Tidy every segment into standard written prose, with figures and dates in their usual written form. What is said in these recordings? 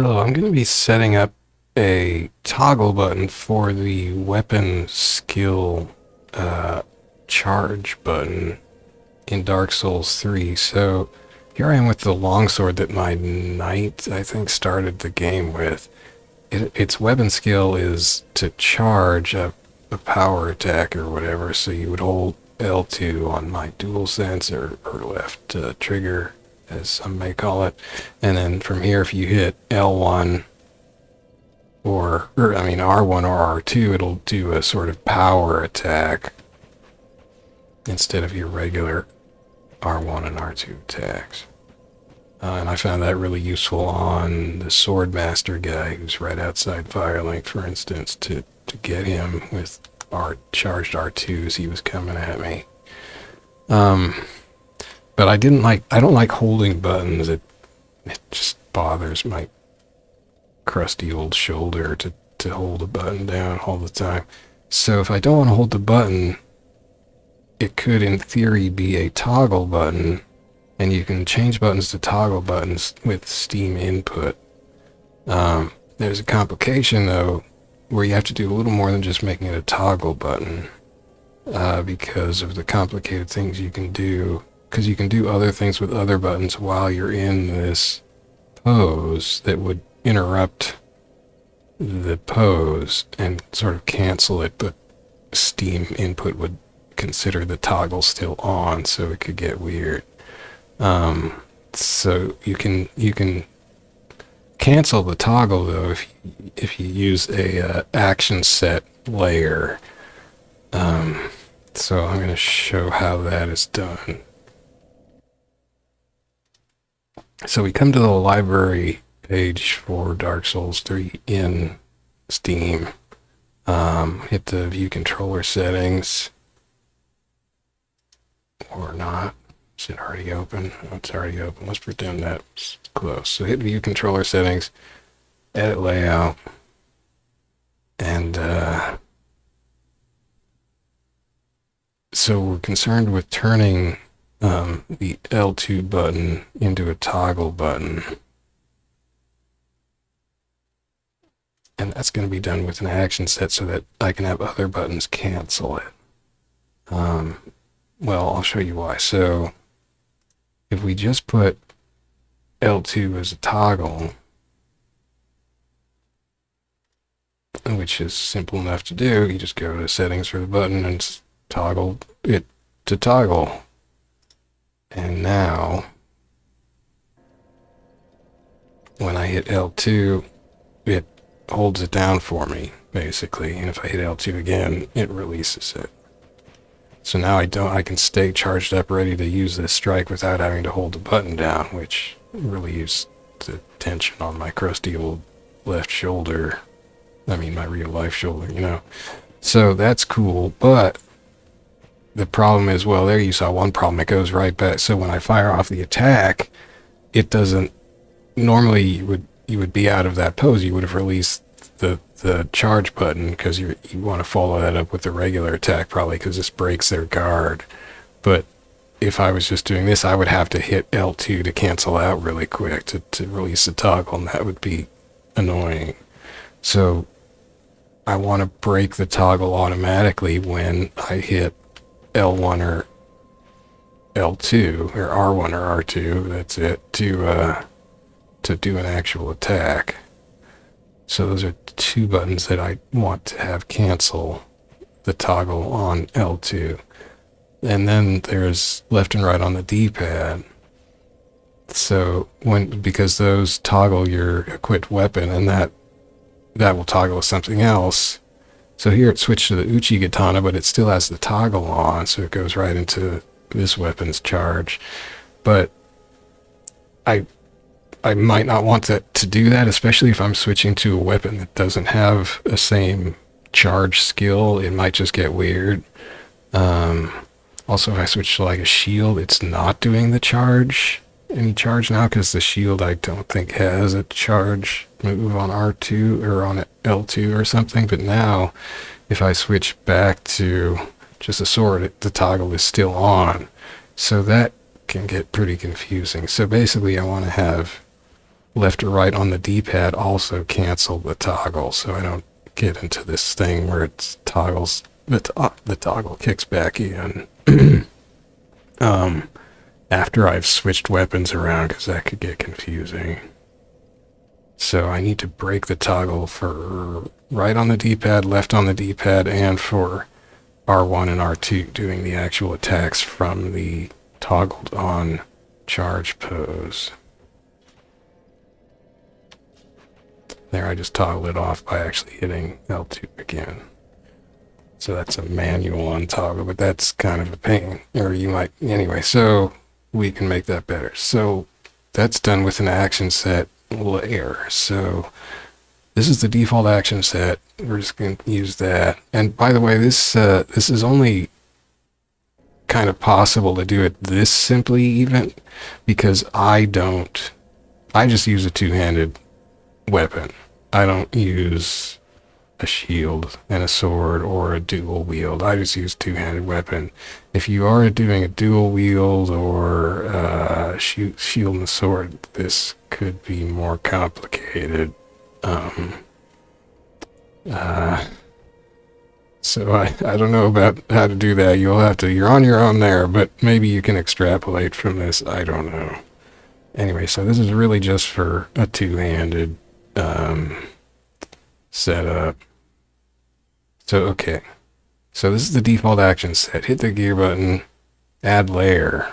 Hello, I'm going to be setting up a toggle button for the weapon skill charge button in Dark Souls 3. So here I am with the longsword that my knight, I think, started the game with. Its weapon skill is to charge a power attack or whatever, so you would hold L2 on my DualSense or left trigger, as some may call it. And then from here, if you hit L1 or I mean R1 or R2, it'll do a sort of power attack instead of your regular R1 and R2 attacks. And I found that really useful on the Swordmaster guy who's right outside Firelink, for instance, to get him with charged R2s. He was coming at me. But I don't like holding buttons. It just bothers my crusty old shoulder to hold a button down all the time. So if I don't want to hold the button, it could in theory be a toggle button, and you can change buttons to toggle buttons with Steam input. There's a complication though, where you have to do a little more than just making it a toggle button, because of the complicated things you can do, because you can do other things with other buttons while you're in this pose that would interrupt the pose and sort of cancel it, but Steam input would consider the toggle still on, so it could get weird. So you can cancel the toggle though if you use a action set layer. So I'm going to show how that is done. So we come to the library page for Dark Souls 3 in Steam. Hit the view controller settings, or not. Is it already open? Oh, it's already open. Let's pretend that's close. So hit view controller settings, edit layout, and so we're concerned with turning the L2 button into a toggle button. And that's going to be done with an action set so that I can have other buttons cancel it. Well, I'll show you why. So if we just put L2 as a toggle, which is simple enough to do, you just go to settings for the button and toggle it to toggle. And now, when I hit L2, it holds it down for me, basically. And if I hit L2 again, it releases it. So now I can stay charged up, ready to use this strike without having to hold the button down, which relieves the tension on my crusty old left shoulder. I mean, my real life shoulder, you know. So that's cool, but the problem is, well, there you saw one problem. It goes right back. So when I fire off the attack, it doesn't. Normally, you would be out of that pose. You would have released the charge button because you want to follow that up with the regular attack, probably because this breaks their guard. But if I was just doing this, I would have to hit L2 to cancel out really quick to release the toggle, and that would be annoying. So I want to break the toggle automatically when I hit L1 or L2 or R1 or R2, that's it, to do an actual attack. So those are two buttons that I want to have cancel the toggle on L2. And then there's left and right on the D-pad. So because those toggle your equipped weapon, and that will toggle something else. So here it switched to the Uchigatana, but it still has the toggle on, so it goes right into this weapon's charge. But I might not want to do that, especially if I'm switching to a weapon that doesn't have a same charge skill. It might just get weird. Also, if I switch to like a shield, it's not doing any charge now, because the shield I don't think has a charge move on R2 or on L2 or something. But now, if I switch back to just a sword, the toggle is still on. So that can get pretty confusing. So basically, I want to have left or right on the D-pad also cancel the toggle, so I don't get into this thing where it toggles, the toggle kicks back in after I've switched weapons around, because that could get confusing. So I need to break the toggle for right on the D-pad, left on the D-pad, and for R1 and R2 doing the actual attacks from the toggled on charge pose. There, I just toggled it off by actually hitting L2 again. So that's a manual untoggle, but that's kind of a pain. Or you might, anyway, so we can make that better. So that's done with an action set layer. So this is the default action set. We're just going to use that. And by the way, this is only kind of possible to do it this simply even because I just use a two-handed weapon. I don't use a shield and a sword or a dual wield. I just use two-handed weapon. If you are doing a dual wield or shield and sword, this could be more complicated. So I don't know about how to do that. You're on your own there, but maybe you can extrapolate from this. I don't know. Anyway, so this is really just for a two-handed setup. So, okay. So this is the default action set. Hit the gear button, add layer.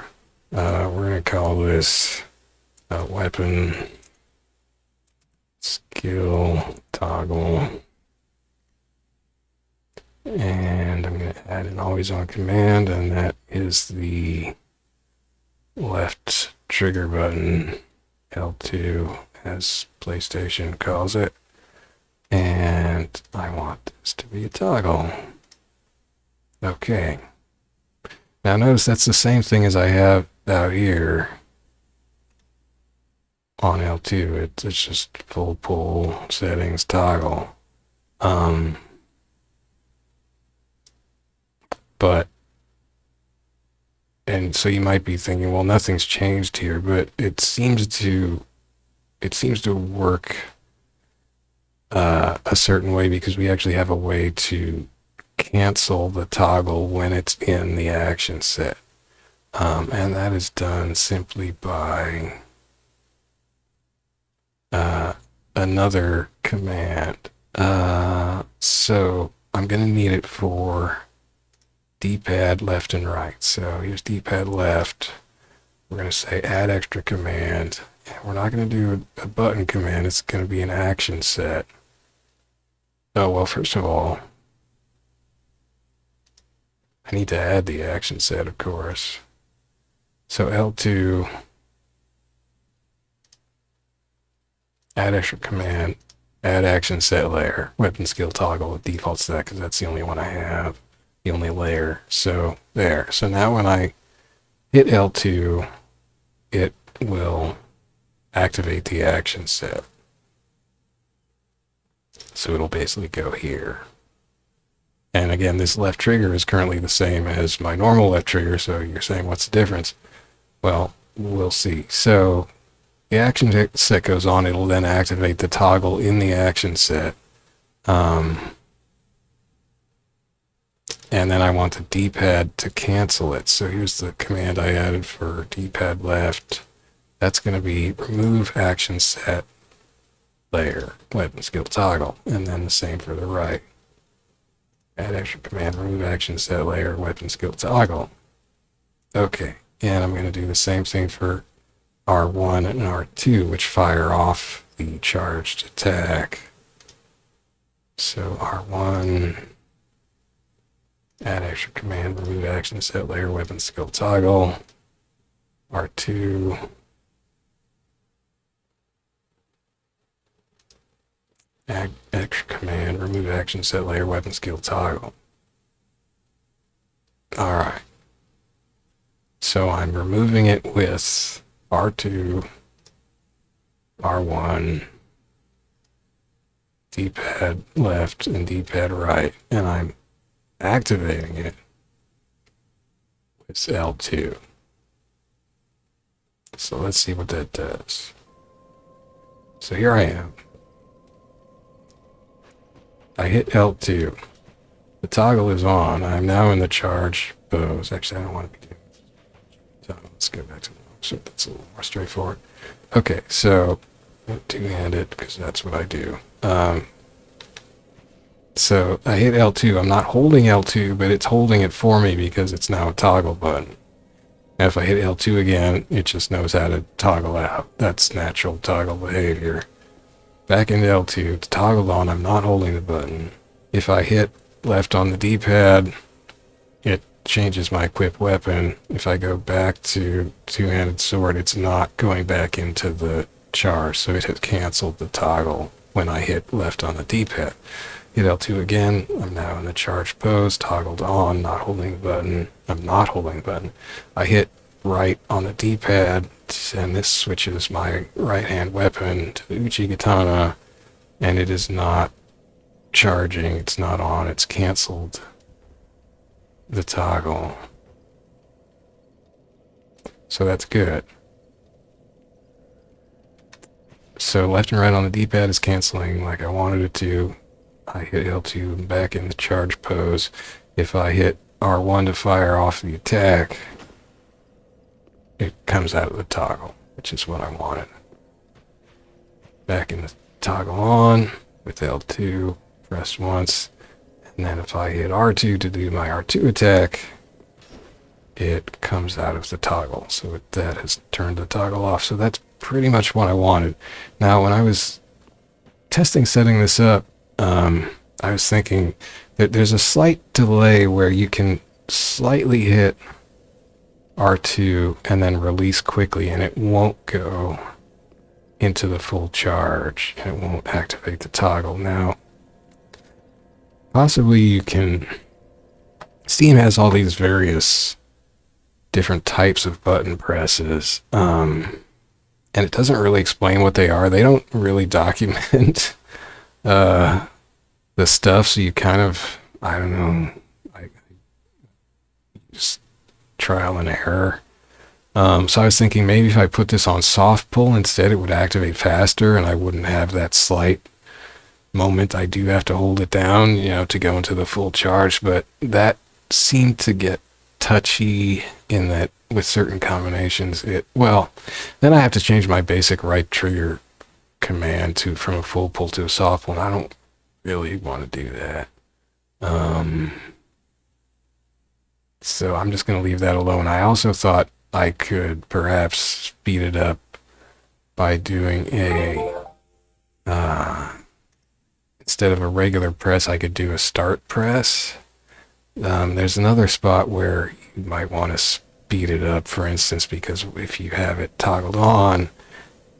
We're going to call this weapon skill toggle. And I'm going to add an always on command, and that is the left trigger button, L2, as PlayStation calls it. And I want this to be a toggle. Okay. Now notice that's the same thing as I have out here on L2. It's just full pull settings toggle. And so you might be thinking, well, nothing's changed here, but it seems to work a certain way because we actually have a way to cancel the toggle when it's in the action set. And that is done simply by another command. So I'm going to need it for D-pad left and right. So here's D-pad left. We're going to say add extra command. And we're not going to do a button command. It's going to be an action set. Oh, well, first of all, I need to add the action set, of course. So L2, add extra command, add action set layer, weapon skill toggle, default set, because that's the only one I have, the only layer. So there. So now when I hit L2, it will activate the action set. So it'll basically go here. And again, this left trigger is currently the same as my normal left trigger, so you're saying, what's the difference? Well, we'll see. So the action set goes on, it'll then activate the toggle in the action set. And then I want the D-pad to cancel it. So here's the command I added for D-pad left. That's going to be remove action set layer, weapon skill toggle, and then the same for the right. Add extra command, remove action set layer, weapon skill toggle. Okay, and I'm going to do the same thing for R1 and R2, which fire off the charged attack. So R1, add extra command, remove action set layer, weapon skill toggle. R2, add extra command, remove action set layer, weapon skill toggle. Alright. So I'm removing it with R2, R1, D-pad left, and D-pad right. And I'm activating it with L2. So let's see what that does. So here I am. I hit L2. The toggle is on. I'm now in the charge pose. Actually, I don't want to be doing this. Let's go back to the so that's a little more straightforward. Okay, so two-handed, because that's what I do. So I hit L2. I'm not holding L2, but it's holding it for me because it's now a toggle button. And if I hit L2 again, it just knows how to toggle out. That's natural toggle behavior. Back into L2, it's toggled on. I'm not holding the button. If I hit left on the D-pad, it changes my equipped weapon. If I go back to two-handed sword, it's not going back into the charge, so it has canceled the toggle when I hit left on the D-pad. Hit L2 again, I'm now in the charge pose, toggled on, not holding the button. I'm not holding the button. I hit right on the D-pad, and this switches my right-hand weapon to the Uchigatana, and it is not charging, it's not on, it's canceled the toggle. So that's good. So left and right on the D-pad is canceling like I wanted it to. I hit L2 back in the charge pose. If I hit R1 to fire off the attack, it comes out of the toggle, which is what I wanted. Back in the toggle on with L2, press once, and then if I hit R2 to do my R2 attack, it comes out of the toggle. So that has turned the toggle off. So that's pretty much what I wanted. Now, when I was testing setting this up, I was thinking that there's a slight delay where you can slightly hit R2 and then release quickly, and it won't go into the full charge, and it won't activate the toggle. Now, possibly you can... Steam has all these various different types of button presses, and it doesn't really explain what they are. They don't really document the stuff, so you kind of, I don't know, just trial and error. So I was thinking maybe if I put this on soft pull instead, it would activate faster, and I wouldn't have that slight moment I do have to hold it down, you know, to go into the full charge. But that seemed to get touchy in that with certain combinations, well, then I have to change my basic right trigger command from a full pull to a soft pull, and I don't really want to do that. So I'm just going to leave that alone. I also thought I could perhaps speed it up by doing instead of a regular press, I could do a start press. There's another spot where you might want to speed it up, for instance, because if you have it toggled on,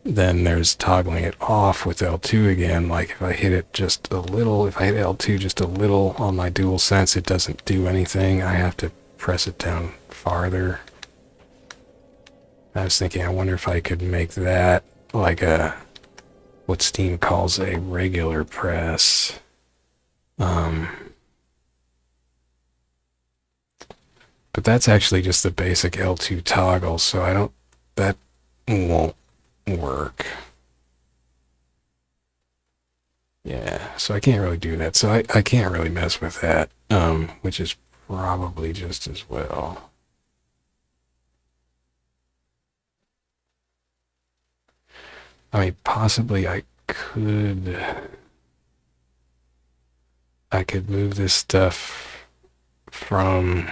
then there's toggling it off with L2 again. Like if I hit it just a little, if I hit L2 just a little on my dual sense, it doesn't do anything. I have to press it down farther. I was thinking, I wonder if I could make that like what Steam calls a regular press. But that's actually just the basic L2 toggle, so that won't work. Yeah, so I can't really do that. So I can't really mess with that, which is probably just as well. I mean, possibly I could move this stuff from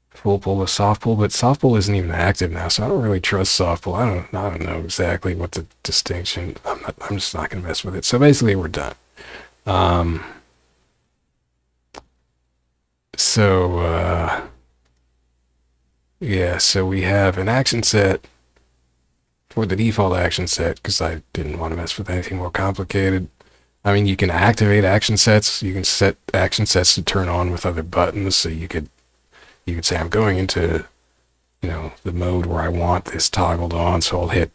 full pull to soft pull, but soft pull isn't even active now, so I don't really trust soft pull. I don't know exactly what the distinction. I'm just not gonna mess with it. So basically, we're done. Yeah, so we have an action set for the default action set, because I didn't want to mess with anything more complicated. I mean, you can activate action sets. You can set action sets to turn on with other buttons, so you could say I'm going into, you know, the mode where I want this toggled on, so I'll hit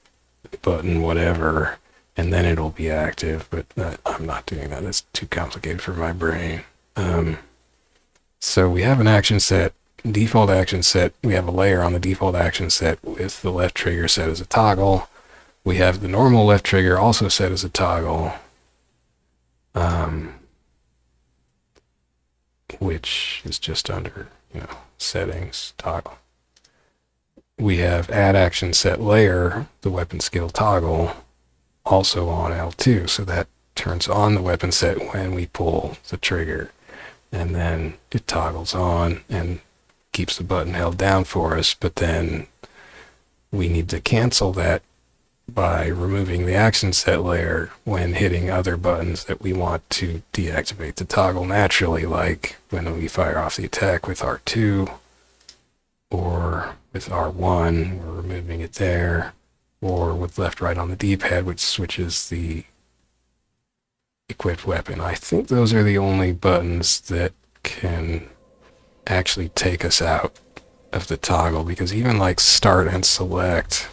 button whatever, and then it'll be active, but I'm not doing that. That's too complicated for my brain. So we have an action set, default action set. We have a layer on the default action set with the left trigger set as a toggle. We have the normal left trigger also set as a toggle, which is just under, settings, toggle. We have add action set layer, the weapon skill toggle, also on L2, so that turns on the weapon set when we pull the trigger, and then it toggles on and keeps the button held down for us, but then we need to cancel that by removing the action set layer when hitting other buttons that we want to deactivate the toggle naturally, like when we fire off the attack with R2 or with R1, we're removing it there, or with left right on the D-pad, which switches the equipped weapon. I think those are the only buttons that can actually take us out of the toggle, because even like start and select,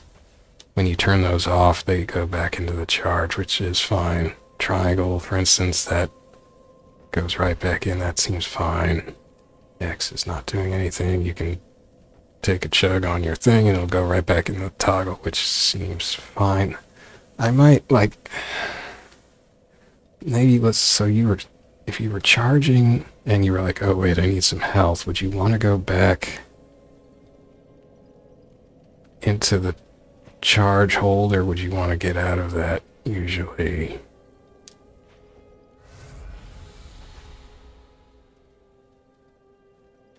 when you turn those off, they go back into the charge, which is fine. Triangle, for instance, that goes right back in. That seems fine. X is not doing anything. You can take a chug on your thing and it'll go right back in the toggle, which seems fine. I might maybe if you were charging and you were like, oh wait, I need some health, would you want to go back into the charge hold, or would you want to get out of that usually?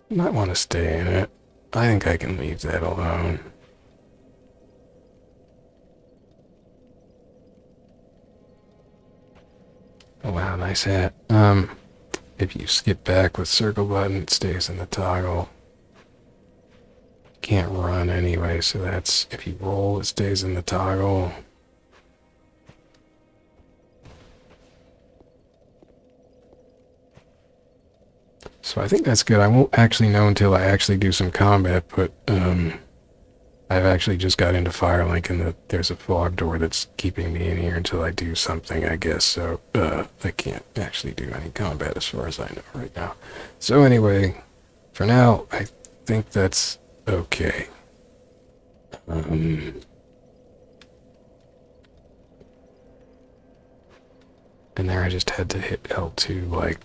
You might want to stay in it. I think I can leave that alone. Oh wow, nice hat. If you skip back with circle button, it stays in the toggle. Can't run anyway, so that's, if you roll, it stays in the toggle. So I think that's good. I won't actually know until I actually do some combat, but I've actually just got into Firelink, and there's a fog door that's keeping me in here until I do something, I guess. So I can't actually do any combat as far as I know right now. So anyway, for now, I think that's okay. And there I just had to hit L2 like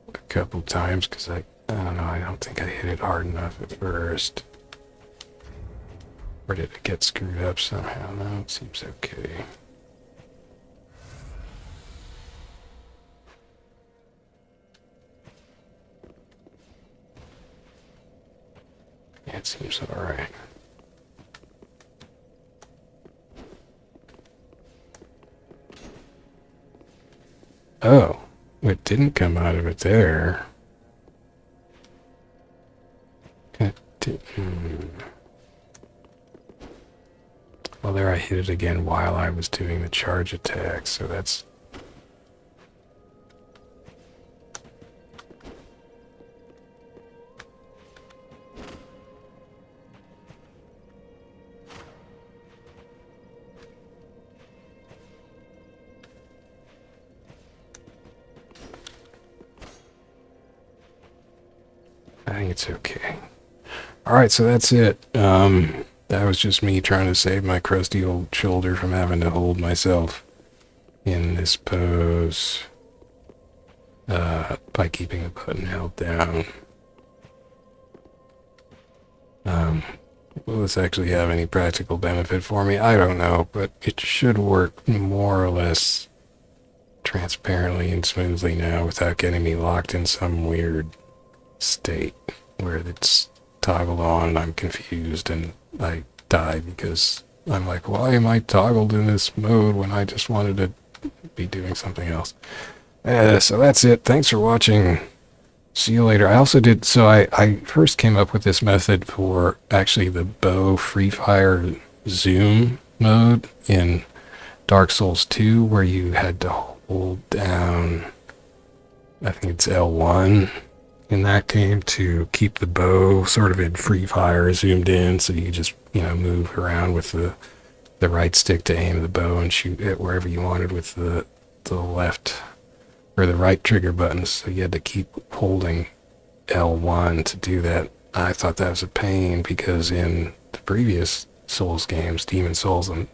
a couple times because I don't know, I don't think I hit it hard enough at first. Or did it get screwed up somehow? No, it seems okay. Yeah, it seems alright. Oh, it didn't come out of it there. It didn't. Well, there I hit it again while I was doing the charge attack, so that's... I think it's okay. Alright, so that's it. That was just me trying to save my crusty old shoulder from having to hold myself in this pose by keeping the button held down. Will this actually have any practical benefit for me? I don't know, but it should work more or less transparently and smoothly now without getting me locked in some weird state where it's toggled on and I'm confused and I die because I'm like, why am I toggled in this mode when I just wanted to be doing something else? So that's it. Thanks for watching. See you later. I also did, so I first came up with this method for actually the bow free fire zoom mode in Dark Souls 2, where you had to hold down, I think it's L1 in that game, to keep the bow sort of in free fire zoomed in, so you just, move around with the right stick to aim the bow and shoot it wherever you wanted with the left or the right trigger buttons, so you had to keep holding L1 to do that. I thought that was a pain because in the previous Souls games, Demon Souls and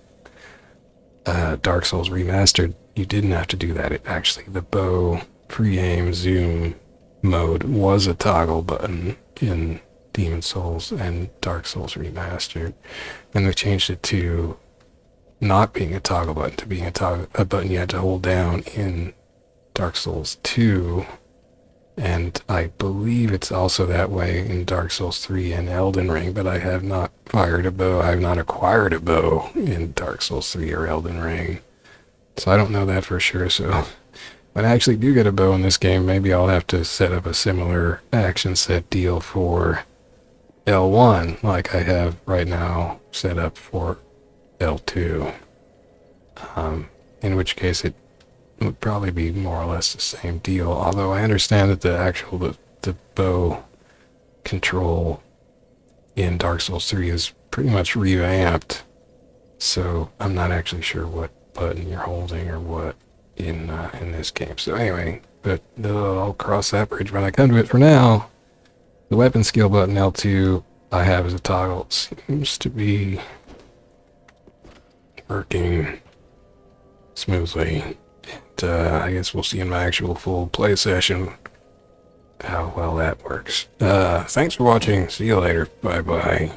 Dark Souls Remastered, you didn't have to do that. It actually, the bow pre-aim zoom mode was a toggle button in Demon Souls and Dark Souls Remastered, and they changed it to not being a toggle button to being a button you had to hold down in Dark Souls 2, and I believe it's also that way in Dark Souls 3 and Elden Ring, but I have not fired a bow. I have not acquired a bow in Dark Souls 3 or Elden Ring, so I don't know that for sure. So when I actually do get a bow in this game, maybe I'll have to set up a similar action set deal for L1 like I have right now set up for L2, in which case it would probably be more or less the same deal, although I understand that the bow control in Dark Souls 3 is pretty much revamped, so I'm not actually sure what button you're holding or what in this game. So anyway, but I'll cross that bridge when I come to it. For now, the weapon skill button L2 I have as a toggle seems to be working smoothly. And I guess we'll see in my actual full play session how well that works. Thanks for watching. See you later. Bye bye.